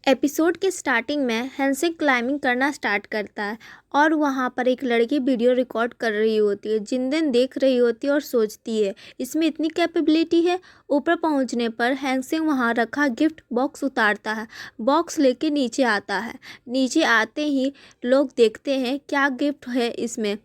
Episode के starting में हैंसिंग climbing करना स्टार्ट करता है और वहाँ पर एक लड़की वीडियो रिकॉर्ड कर रही होती है। जिनदेन देख रही होती है और सोचती है इसमें इतनी कैपेबिलिटी है। ऊपर पहुँचने पर हैंसिंग वहाँ रखा गिफ्ट बॉक्स उतारता है, बॉक्स लेके नीचे आता है। नीचे आते ही लोग देखते हैं क्या गिफ्ट है इसमें।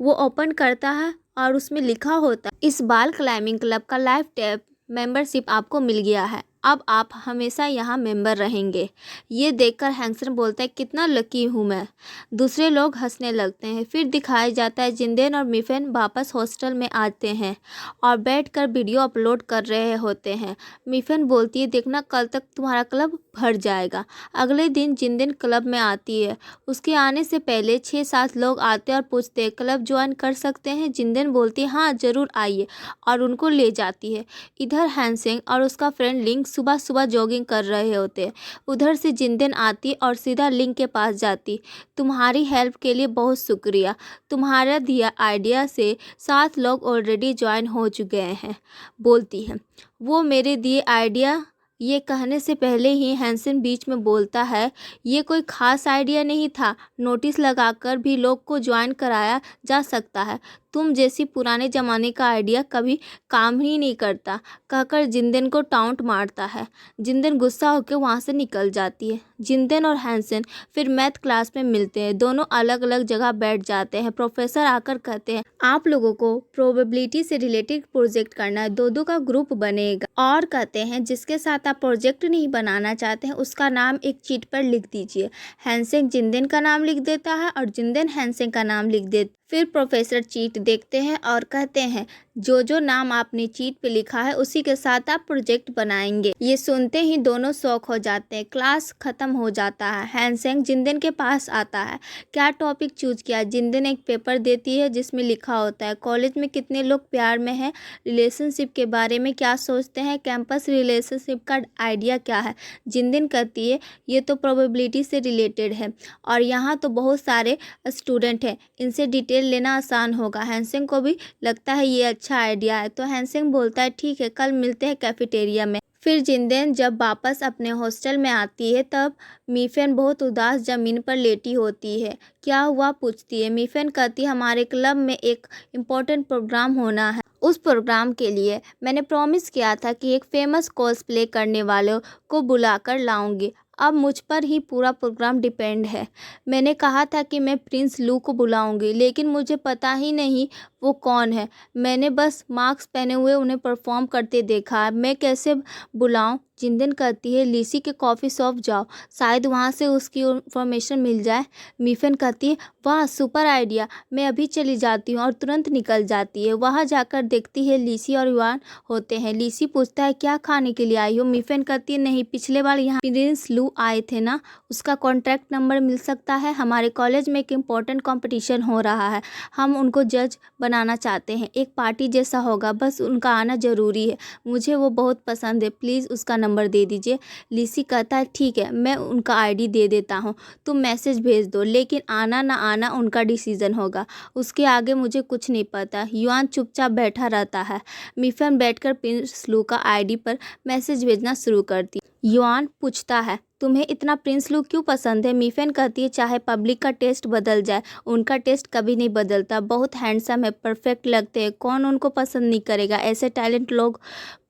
वो ओपन करता है और उसमें लिखा होता है, इस बाल क्लाइंबिंग क्लब का लाइफ टाइम मेंबरशिप आपको मिल गया है, अब आप हमेशा यहाँ मेंबर रहेंगे। ये देखकर हैंसन बोलता है कितना लकी हूँ मैं। दूसरे लोग हंसने लगते हैं। फिर दिखाया जाता है जिनदेन और मिफेन वापस हॉस्टल में आते हैं और बैठकर वीडियो अपलोड कर रहे होते हैं। मिफेन बोलती है देखना कल तक तुम्हारा क्लब भर जाएगा। अगले दिन जिनदेन क्लब में आती है। उसके आने से पहले 6-7 लोग आते और पूछते हैं क्लब ज्वाइन कर सकते हैं। जिनदेन बोलती है हाँ ज़रूर आइए और उनको ले जाती है। इधर हैंसिंग और उसका फ्रेंड लिंक सुबह सुबह जॉगिंग कर रहे होते। उधर से जिनदेन आती और सीधा लिंक के पास जाती। तुम्हारी हेल्प के लिए बहुत शुक्रिया, तुम्हारा दिया आइडिया से 7 लोग ऑलरेडी ज्वाइन हो चुके हैं, बोलती है। वो मेरे दिए आइडिया। ये कहने से पहले ही हैंसन बीच में बोलता है ये कोई ख़ास आइडिया नहीं था, नोटिस लगाकर भी लोग को ज्वाइन कराया जा सकता है। तुम जैसी पुराने ज़माने का आइडिया कभी काम ही नहीं करता, कहकर जिनदेन को टाउंट मारता है। जिनदेन गुस्सा होकर वहाँ से निकल जाती है। जिनदेन और हैंसन फिर मैथ क्लास में मिलते हैं। दोनों अलग अलग जगह बैठ जाते हैं। प्रोफेसर आकर कहते हैं आप लोगों को प्रोबेबिलिटी से रिलेटेड प्रोजेक्ट करना है, 2-2 का ग्रुप बनेगा। और कहते हैं जिसके साथ आप प्रोजेक्ट नहीं बनाना चाहते हैं उसका नाम एक चीट पर लिख दीजिए। हैंसन जिनदेन का नाम लिख देता है और जिनदेन हैंसन का नाम लिख देता है। फिर प्रोफेसर चीट देखते हैं और कहते हैं जो जो नाम आपने चीट पे लिखा है उसी के साथ आप प्रोजेक्ट बनाएंगे। ये सुनते ही दोनों शौक हो जाते हैं। क्लास खत्म हो जाता है। हैंसेंग जिनदेन के पास आता है। क्या टॉपिक चूज किया? जिनदेन एक पेपर देती है जिसमें लिखा होता है कॉलेज में कितने लोग प्यार में हैं, रिलेशनशिप के बारे में क्या सोचते हैं, कैंपस रिलेशनशिप का आइडिया क्या है। जिनदेन कहती है ये तो प्रोबेबिलिटी से रिलेटेड है और यहाँ तो बहुत सारे स्टूडेंट हैं, इनसे डिटेल लेना आसान होगा। हैंसेंग को भी लगता है ये अच्छा आइडिया है तो हैंसेंग बोलता है ठीक है कल मिलते हैं कैफेटेरिया में। फिर जिनदेन जब वापस अपने हॉस्टल में आती है तब मिफेन बहुत उदास ज़मीन पर लेटी होती है। क्या हुआ पूछती है। मिफेन कहती है हमारे क्लब में एक इम्पोर्टेंट प्रोग्राम होना है, उस प्रोग्राम के लिए मैंने प्रॉमिस किया था कि एक फेमस कॉस्प्ले करने वालों को बुलाकर लाऊंगी। अब मुझ पर ही पूरा प्रोग्राम डिपेंड है। मैंने कहा था कि मैं प्रिंस लू को बुलाऊंगी लेकिन मुझे पता ही नहीं वो कौन है। मैंने बस मास्क पहने हुए उन्हें परफॉर्म करते देखा, मैं कैसे बुलाऊं। जिनदेन कहती है लिसी के कॉफ़ी शॉप जाओ, शायद वहाँ से उसकी इन्फॉर्मेशन मिल जाए। मिफेन कहती है वाह सुपर आइडिया, मैं अभी चली जाती हूँ और तुरंत निकल जाती है। वहाँ जाकर देखती है लिसी और युआन होते हैं। लिसी पूछता है क्या खाने के लिए आई हो? मिफेन कहती है नहीं, पिछले बार यहाँ प्रिंस लू आए थे ना, उसका कॉन्टैक्ट नंबर मिल सकता है। हमारे कॉलेज में एक इम्पोर्टेंट कॉम्पिटिशन हो रहा है, हम उनको जज बनाना चाहते हैं, एक पार्टी जैसा होगा, बस उनका आना ज़रूरी है। मुझे वो बहुत पसंद है, प्लीज़ उसका नंबर दे दीजिए। लिसी कहता है ठीक है मैं उनका आईडी दे देता हूँ, तुम मैसेज भेज दो, लेकिन आना ना आना उनका डिसीज़न होगा, उसके आगे मुझे कुछ नहीं पता। युआन चुपचाप बैठा रहता है। मिफेन बैठकर प्रिंस लू का आईडी पर मैसेज भेजना शुरू करती। युआन पूछता है तुम्हें इतना प्रिंस लू क्यों पसंद है? मिफेन कहती है चाहे पब्लिक का टेस्ट बदल जाए उनका टेस्ट कभी नहीं बदलता, बहुत हैंडसम है, परफेक्ट लगते हैं, कौन उनको पसंद नहीं करेगा, ऐसे टैलेंट लोग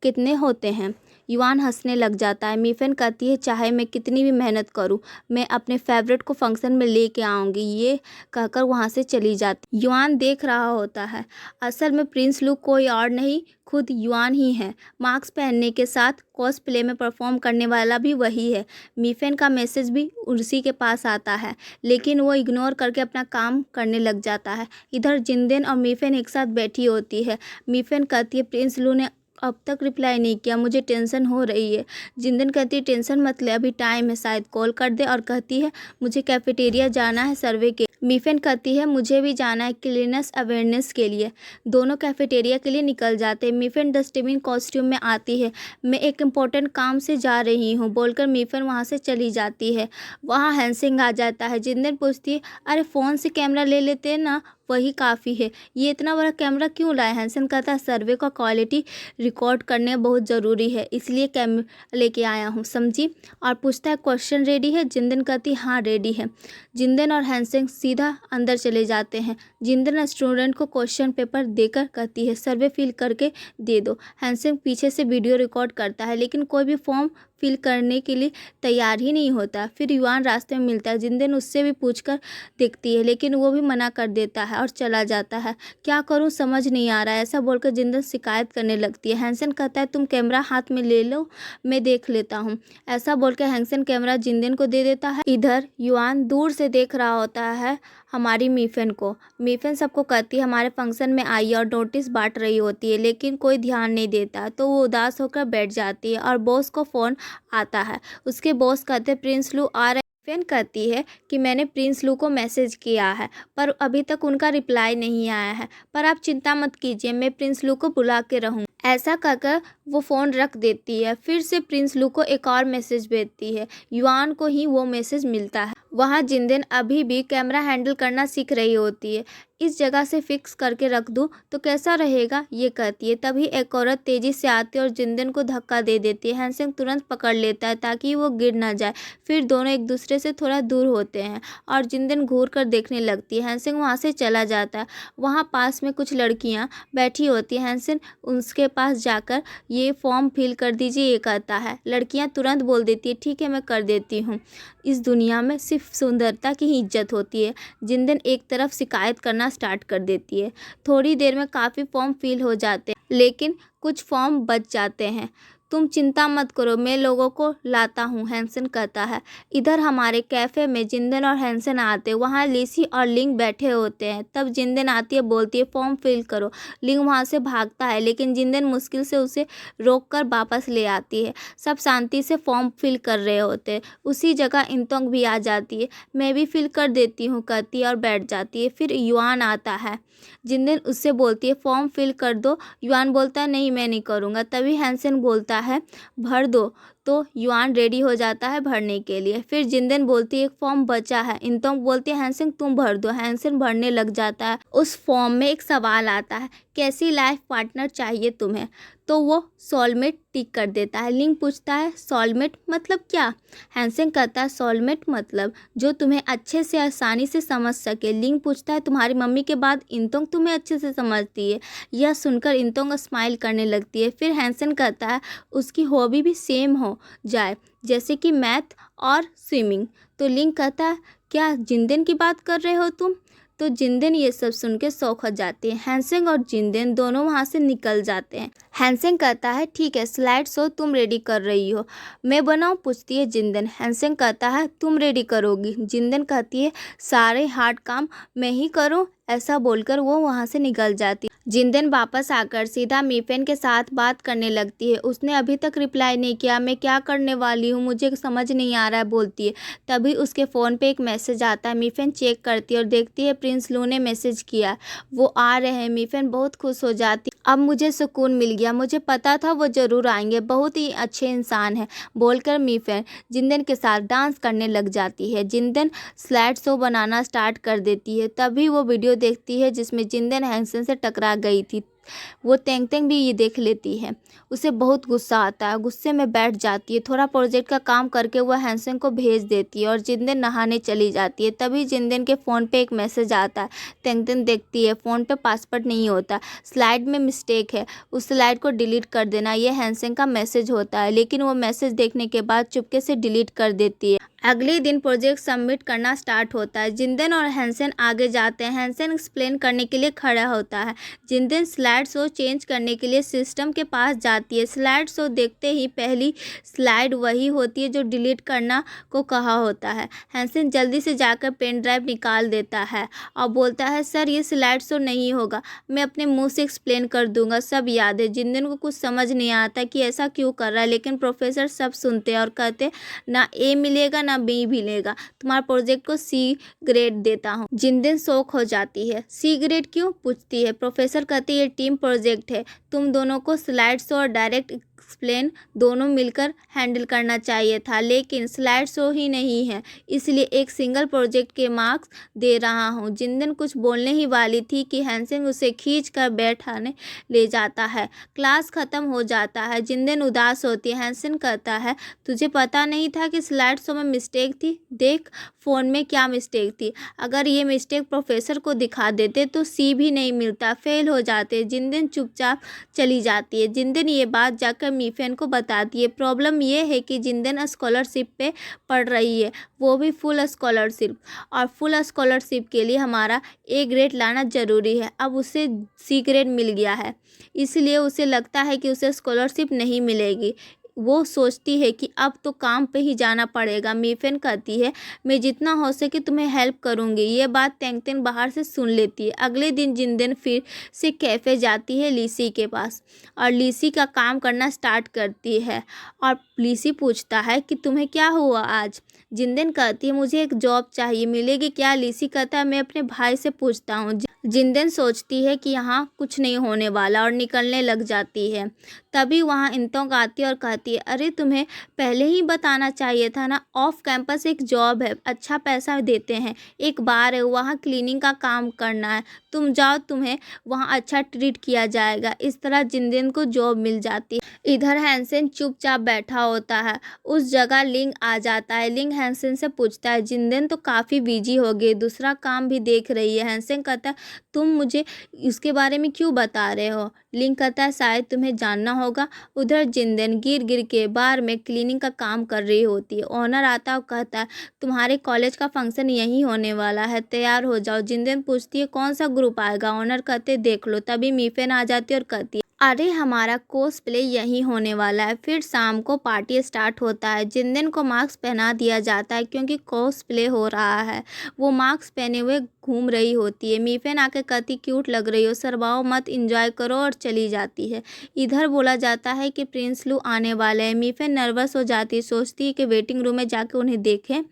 कितने होते हैं। युआन हंसने लग जाता है। मिफेन कहती है चाहे मैं कितनी भी मेहनत करूं मैं अपने फेवरेट को फंक्शन में लेके आऊँगी, ये कहकर वहाँ से चली जाती। युआन देख रहा होता है असल में प्रिंस लू कोई और नहीं खुद युआन ही है, मास्क पहनने के साथ कॉस्प्ले में परफॉर्म करने वाला भी वही है। मिफेन का मैसेज भी उसी के पास आता है लेकिन वो इग्नोर करके अपना काम करने लग जाता है। इधर जिनदेन और मिफेन एक साथ बैठी होती है। मिफेन कहती है प्रिंस लू ने अब तक रिप्लाई नहीं किया, मुझे टेंशन हो रही है। जिनदेन कहती है टेंशन मत ले, अभी टाइम है, शायद कॉल कर दे, और कहती है मुझे कैफेटेरिया जाना है सर्वे के। मिफेन कहती है मुझे भी जाना है क्लीनेस अवेयरनेस के लिए। दोनों कैफेटेरिया के लिए निकल जाते हैं। मिफेन डस्टबिन कॉस्ट्यूम में आती है। मैं एक इम्पोर्टेंट काम से जा रही हूँ बोलकर मिफेन वहाँ से चली जाती है। वहाँ हैंसिंग आ जाता है। जिनदेन पूछती है अरे फ़ोन से कैमरा ले लेते हैं ना, वही काफ़ी है। ये इतना बड़ा कैमरा क्यों लाए? हैंसन कहता है सर्वे का क्वालिटी रिकॉर्ड करने बहुत ज़रूरी है, इसलिए कैमरा लेके आया हूँ, समझी? और पूछता है क्वेश्चन रेडी है? जिंदन कहती है हाँ रेडी है। जिंदन और हैंसन सीधा अंदर चले जाते हैं। जिंदन स्टूडेंट को क्वेश्चन पेपर देकर कहती है सर्वे फिल करके दे दो। हैंसन पीछे से वीडियो रिकॉर्ड करता है, लेकिन कोई भी फॉर्म फिल करने के लिए तैयार ही नहीं होता। फिर युआन रास्ते में मिलता है। जिंदन उससे भी पूछकर देखती है, लेकिन वो भी मना कर देता है और चला जाता है। क्या करूं समझ नहीं आ रहा है, ऐसा बोलकर जिंदन शिकायत करने लगती है। हैंसन कहता है तुम कैमरा हाथ में ले लो, मैं देख लेता हूँ। ऐसा बोलकर हैंसन कैमरा जिंदन को दे देता है। इधर युआन दूर से देख रहा होता है हमारी मीफेन को। मीफेन सबको कहती है हमारे फंक्शन में आई और नोटिस बांट रही होती है, लेकिन कोई ध्यान नहीं देता, तो वो उदास होकर बैठ जाती है। और बॉस को फ़ोन आता है। उसके बॉस कहते हैं प्रिंस लू आ रहे। मीफेन कहती है कि मैंने प्रिंस लू को मैसेज किया है, पर अभी तक उनका रिप्लाई नहीं आया है। पर आप चिंता मत कीजिए, मैं प्रिंस लू को बुला के रहूँ। ऐसा कहकर वो फ़ोन रख देती है। फिर से प्रिंस लू को एक और मैसेज भेजती है। युआन को ही वो मैसेज मिलता है। वहाँ जिंदन अभी भी कैमरा हैंडल करना सीख रही होती है। इस जगह से फिक्स करके रख दूँ तो कैसा रहेगा, ये कहती है। तभी एक औरत तेज़ी से आती है और जिंदन को धक्का दे देती है। हैंसन तुरंत पकड़ लेता है ताकि वो गिर ना जाए। फिर दोनों एक दूसरे से थोड़ा दूर होते हैं और जिंदन घूर कर देखने लगती है। हैंसन वहाँ से चला जाता है। वहाँ पास में कुछ लड़कियाँ बैठी होती हैं। हैंसन उसके पास जाकर ये फॉर्म फिल कर दीजिए, ये कहता है। लड़कियाँ तुरंत बोल देती है ठीक है मैं कर देती हूँ। इस दुनिया में सिर्फ सुंदरता की ही इज्जत होती है। जिंदन एक तरफ शिकायत करना स्टार्ट कर देती है। थोड़ी देर में काफ़ी फॉर्म फिल हो जाते हैं, लेकिन कुछ फॉर्म बच जाते हैं। तुम चिंता मत करो, मैं लोगों को लाता हूँ, हैंसन कहता है। इधर हमारे कैफ़े में जिंदन और हैंसन आते हैं। वहाँ लिसी और लिंग बैठे होते हैं। तब जिंदन आती है, बोलती है फॉर्म फिल करो। लिंग वहाँ से भागता है, लेकिन जिंदन मुश्किल से उसे रोक कर वापस ले आती है। सब शांति से फॉर्म फिल कर रहे होते हैं। उसी जगह इंतोंग भी आ जाती है। मैं भी फिल कर देती हूँ कहती है और बैठ जाती है। फिर युआन आता है। जिंदन उससे बोलती है फॉर्म फिल कर दो। युआन बोलता है नहीं मैं नहीं करूँगा। तभी हैंसन बोलता है भर दो, तो युआन रेडी हो जाता है भरने के लिए। फिर जिंदन बोलती है एक फॉर्म बचा है। इंतोंग बोलती है हैंसन तुम भर दो। हैंसन भरने लग जाता है। उस फॉर्म में एक सवाल आता है कैसी लाइफ पार्टनर चाहिए तुम्हें, तो वो सोलमेट टिक कर देता है। लिंग पूछता है सोलमेट मतलब क्या? हैंसन कहता है सोलमेट मतलब जो तुम्हें अच्छे से आसानी से समझ सके। लिंग पूछता है तुम्हारी मम्मी के बाद इंतोंग तुम्हें अच्छे से समझती है? यह सुनकर इंतोंग स्माइल करने लगती है। फिर हैंसन कहता है उसकी हॉबी भी सेम हो जाए, जैसे कि मैथ और स्विमिंग। तो लिंग कहता है क्या जिंदन की बात कर रहे हो तुम? तो जिंदन ये सब सुन के शौक हो जाती है। हैंसन और जिंदन दोनों वहाँ से निकल जाते हैं। हैंसन कहता है ठीक है स्लाइड शो तुम रेडी कर रही हो, मैं बनाऊँ? पूछती है जिंदन। हैंसन कहता है तुम रेडी करोगी। जिंदन कहती है सारे हार्ड काम मैं ही करूँ। ऐसा बोलकर वो वहाँ से निकल जाती है। जिंदन वापस आकर सीधा मीफेन के साथ बात करने लगती है। उसने अभी तक रिप्लाई नहीं किया, मैं क्या करने वाली हूँ मुझे समझ नहीं आ रहा है, बोलती है। तभी उसके फ़ोन पे एक मैसेज आता है। मीफेन चेक करती है और देखती है प्रिंस लू ने मैसेज किया, वो आ रहे हैं। मीफेन बहुत खुश हो जाती है। अब मुझे सुकून मिल गया, मुझे पता था वो ज़रूर आएंगे, बहुत ही अच्छे इंसान हैं, बोलकर मीफेन जिंदन के साथ डांस करने लग जाती है। जिंदन स्लाइड शो बनाना स्टार्ट कर देती है। तभी वो वीडियो देखती है जिसमें जिंदन हैंसन से टकरा गई थी। वो तेंग तेंग भी ये देख लेती है। उसे बहुत गुस्सा आता है, गुस्से में बैठ जाती है। थोड़ा प्रोजेक्ट का काम करके वह हैंसन को भेज देती है और जिंदन नहाने चली जाती है। तभी जिंदन के फ़ोन पे एक मैसेज आता है। तेंग तेंग देखती है, फ़ोन पे पासवर्ड नहीं होता, स्लाइड में मिस्टेक है, उस स्लाइड को डिलीट कर देना, ये हैंसन का मैसेज होता है। लेकिन वो मैसेज देखने के बाद चुपके से डिलीट कर देती है। अगले दिन प्रोजेक्ट सबमिट करना स्टार्ट होता है। जिंदन और हैंसन आगे जाते हैं। हैंसन एक्सप्लेन करने के लिए खड़ा होता है। जिंदन स्लाइड शो चेंज करने के लिए सिस्टम के पास जाती है। स्लाइड शो देखते ही पहली स्लाइड वही होती है जो डिलीट करना को कहा होता है। हैंसन जल्दी से जाकर पेन ड्राइव निकाल देता है और बोलता है सर ये स्लाइड शो नहीं होगा, मैं अपने मुँह से एक्सप्लेन कर दूंगा, सब याद है। जिंदन को कुछ समझ नहीं आता कि ऐसा क्यों कर रहा है, लेकिन प्रोफेसर सब सुनते हैं और कहते ना ए मिलेगा ना बी मिलेगा, तुम्हारे प्रोजेक्ट को सी ग्रेड देता हूँ। जिंदन शौक हो जाती है। सी ग्रेड क्यों, पूछती है। प्रोफेसर कहते ये टीम प्रोजेक्ट है, तुम दोनों को स्लाइड शो और डायरेक्ट एक्सप्लेन दोनों मिलकर हैंडल करना चाहिए था, लेकिन स्लाइड शो ही नहीं है, इसलिए एक सिंगल प्रोजेक्ट के मार्क्स दे रहा हूँ। जिंदन कुछ बोलने ही वाली थी कि हैंसेन उसे खींच कर बैठाने ले जाता है। क्लास खत्म हो जाता है। जिंदन उदास होती है। हैंसेन कहता है, तुझे पता नहीं था कि स्लाइड शो में मिस्टेक थी? देख फ़ोन में क्या मिस्टेक थी। अगर ये मिस्टेक प्रोफेसर को दिखा देते तो सी भी नहीं मिलता, फेल हो जाते। जिंदन चुपचाप चली जाती है। जिंदन ये बात जाकर मीफेन को बताती है। प्रॉब्लम ये है कि जिंदन स्कॉलरशिप पे पढ़ रही है, वो भी फुल स्कॉलरशिप, और फुल स्कॉलरशिप के लिए हमारा ए ग्रेड लाना ज़रूरी है। अब उसे सी ग्रेड मिल गया है, इसलिए उसे लगता है कि उसे स्कॉलरशिप नहीं मिलेगी। वो सोचती है कि अब तो काम पे ही जाना पड़ेगा। मीफेन कहती है, मैं जितना हो सके तुम्हें हेल्प करूँगी। ये बात तेंगतेन बाहर से सुन लेती है। अगले दिन जिंदन फिर से कैफ़े जाती है लीसी के पास और लीसी का काम करना स्टार्ट करती है। और लीसी पूछता है कि तुम्हें क्या हुआ आज? जिंदन कहती है, मुझे एक जॉब चाहिए, मिलेगी क्या? लीसी कहता है, मैं अपने भाई से पूछता हूँ। जिंदन सोचती है कि यहाँ कुछ नहीं होने वाला और निकलने लग जाती है। तभी वहाँ इंतोंग आती है और कहती है, अरे तुम्हें पहले ही बताना चाहिए था ना, ऑफ कैंपस एक जॉब है, अच्छा पैसा देते हैं, एक बार है, वहाँ क्लीनिंग का काम करना है, तुम जाओ, तुम्हें वहाँ अच्छा ट्रीट किया जाएगा। इस तरह जिंदन को जॉब मिल जाती है। इधर हैंसेन चुपचाप बैठा होता है। उस जगह लिंग आ जाता है। लिंग हैंसेन से पूछता है, जिंदन तो काफ़ी बिजी हो गई, दूसरा काम भी देख रही है। हैंसेन कहता है, तुम मुझे इसके बारे में क्यों बता रहे हो? लिंग कहता है, शायद तुम्हें जानना होगा। उधर जिंदन गिर गिर के बार में क्लीनिंग का काम कर रही होती है। ओनर आता है और कहता है, तुम्हारे कॉलेज का फंक्शन यहीं होने वाला है, तैयार हो जाओ। जिंदन पूछती है, कौन सा ग्रुप आएगा? ओनर कहते, देख लो। तभी मीफेन आ जाती है और कहती है, अरे हमारा कोस्प्ले यहीं होने वाला है। फिर शाम को पार्टी स्टार्ट होता है। जिंदन को मास्क पहना दिया जाता है क्योंकि कोस्प्ले हो रहा है। वो मास्क पहने हुए घूम रही होती है। मीफेन आके कहती, क्यूट लग रही हो, शर्माओ मत, इंजॉय करो, और चली जाती है। इधर बोला जाता है कि प्रिंस लू आने वाले हैं। मीफेन नर्वस हो जाती है, सोचती है कि वेटिंग रूम में जाके उन्हें देखें,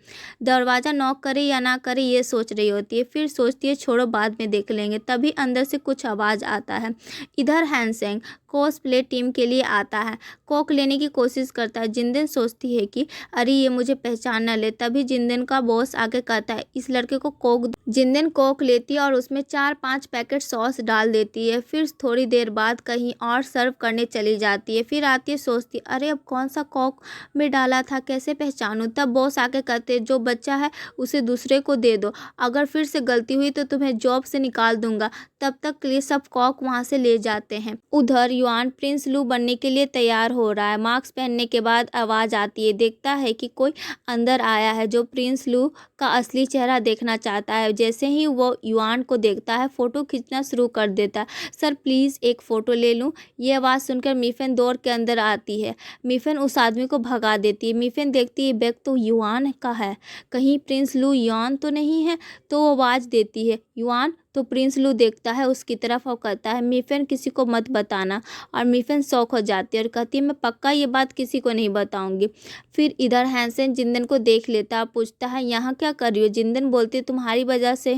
दरवाज़ा नॉक करे या ना करे, ये सोच रही होती है। फिर सोचती है, छोड़ो बाद में देख लेंगे। तभी अंदर से कुछ आवाज़ आता है। इधर हैंसेंग कोस्प्ले टीम के लिए आता है। कोक लेने की कोशिश करता है। जिंदन सोचती है कि अरे ये मुझे पहचान न ले। तभी जिंदन का बॉस आके कहता है, इस लड़के को कोक। जिंदन कोक लेती है और उसमें 4-5 पैकेट सॉस डाल देती है। फिर थोड़ी देर बाद कहीं और सर्व करने चली जाती है। फिर आती है, सोचती अरे अब कौन सा कोक में डाला था, कैसे पहचानूं? तब बॉस आके कहते, जो बच्चा है उसे दूसरे को दे दो, अगर फिर से गलती हुई तो तुम्हें जॉब से निकाल दूंगा। तब तक के लिए सब कोक वहाँ से ले जाते हैं। उधर युआन प्रिंस लू बनने के लिए तैयार हो रहा है। मास्क पहनने के बाद आवाज़ आती है। देखता है कि कोई अंदर आया है जो प्रिंस लू का असली चेहरा देखना चाहता है। जैसे ही वो युआन को देखता है, फ़ोटो खींचना शुरू कर देता है। सर प्लीज़ एक फ़ोटो ले लूँ? ये आवाज़ सुनकर मीफेन दौड़ के अंदर आती है। मीफेन उस आदमी को भगा देती है। मीफेन देखती है बैग तो युआन का है, कहीं प्रिंस लू युआन तो नहीं है। तो वो आवाज़ देती है, युआन। तो प्रिंस लू देखता है उसकी तरफ और कहता है, मीफेन किसी को मत बताना। और मीफेन शौक हो जाती है और कहती है, मैं पक्का ये बात किसी को नहीं बताऊंगी। फिर इधर हैंसेन जिंदन को देख लेता है, पूछता है, यहाँ क्या कर रही हो? जिंदन बोलती है, तुम्हारी वजह से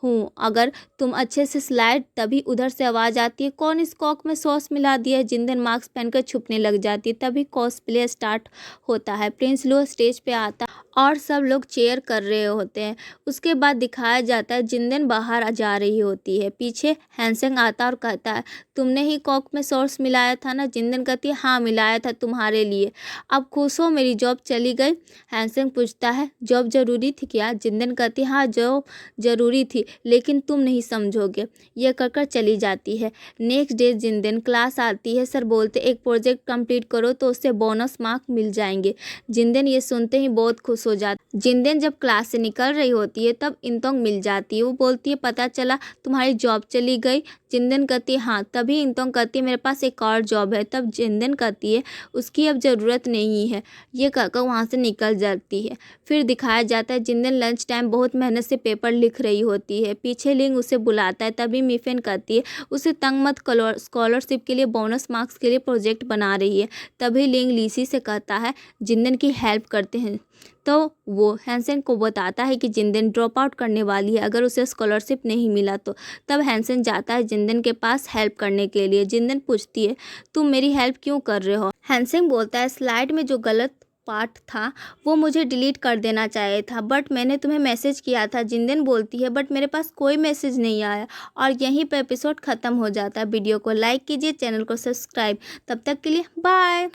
हूँ, अगर तुम अच्छे से स्लाइड। तभी उधर से आवाज़ आती है, कौन इस कॉक में सॉस मिला दिया है? जिंदन मास्क पहनकर छुपने लग जाती है। तभी कॉस्प्ले स्टार्ट होता है। प्रिंस लू स्टेज पे आता और सब लोग चेयर कर रहे होते हैं। उसके बाद दिखाया जाता है जिंदन बाहर जा रही होती है। पीछे हैंसेंग आता और कहता है, तुमने ही कॉक में सॉस मिलाया था ना? जिंदन कहती है, हाँ मिलाया था तुम्हारे लिए। अब खुश हो, मेरी जॉब चली गई? हैंसेंग पूछता है, जॉब ज़रूरी थी क्या? जिंदन कहती है, हाँ जॉब ज़रूरी थी, लेकिन तुम नहीं समझोगे। यह कहकर चली जाती है। नेक्स्ट डे जिंदन क्लास आती है। सर बोलते, एक प्रोजेक्ट कंप्लीट करो तो उससे बोनस मार्क मिल जाएंगे। जिंदन ये सुनते ही बहुत खुश हो जाती। जिंदन जब क्लास से निकल रही होती है तब इंतोंग मिल जाती है। वो बोलती है, पता चला तुम्हारी जॉब चली गई? जिंदन कहती है, हाँ। तभी इंतोंग कहती है, मेरे पास एक और जॉब है। तब जिंदन कहती है, उसकी अब ज़रूरत नहीं है। ये कहकर वहाँ से निकल जाती है। फिर दिखाया जाता है जिंदन लंच टाइम बहुत मेहनत से पेपर लिख रही होती है। पीछे लिंग उसे बुलाता है। तभी मीफेन कहती है, उसे तंग मत, स्कॉलरशिप के लिए, बोनस मार्क्स के लिए प्रोजेक्ट बना रही है। तभी लिंग लीसी से कहता है, जिंदन की हेल्प करते हैं। तो वो हैंसेन को बताता है कि जिंदन ड्रॉप आउट करने वाली है अगर उसे स्कॉलरशिप नहीं मिला तो। तब हैंसेन जाता है जिंदन जिनदेन के पास हेल्प करने के लिए। जिनदेन पूछती है तुम मेरी हेल्प क्यों कर रहे हो। हैंसिंग बोलता है स्लाइड में जो गलत पार्ट था वो मुझे डिलीट कर देना चाहिए था, बट मैंने तुम्हें मैसेज किया था। जिनदेन बोलती है बट मेरे पास कोई मैसेज नहीं आया। और यहीं पे एपिसोड ख़त्म हो जाता है। वीडियो को लाइक कीजिए, चैनल को सब्सक्राइब। तब तक के लिए बाय।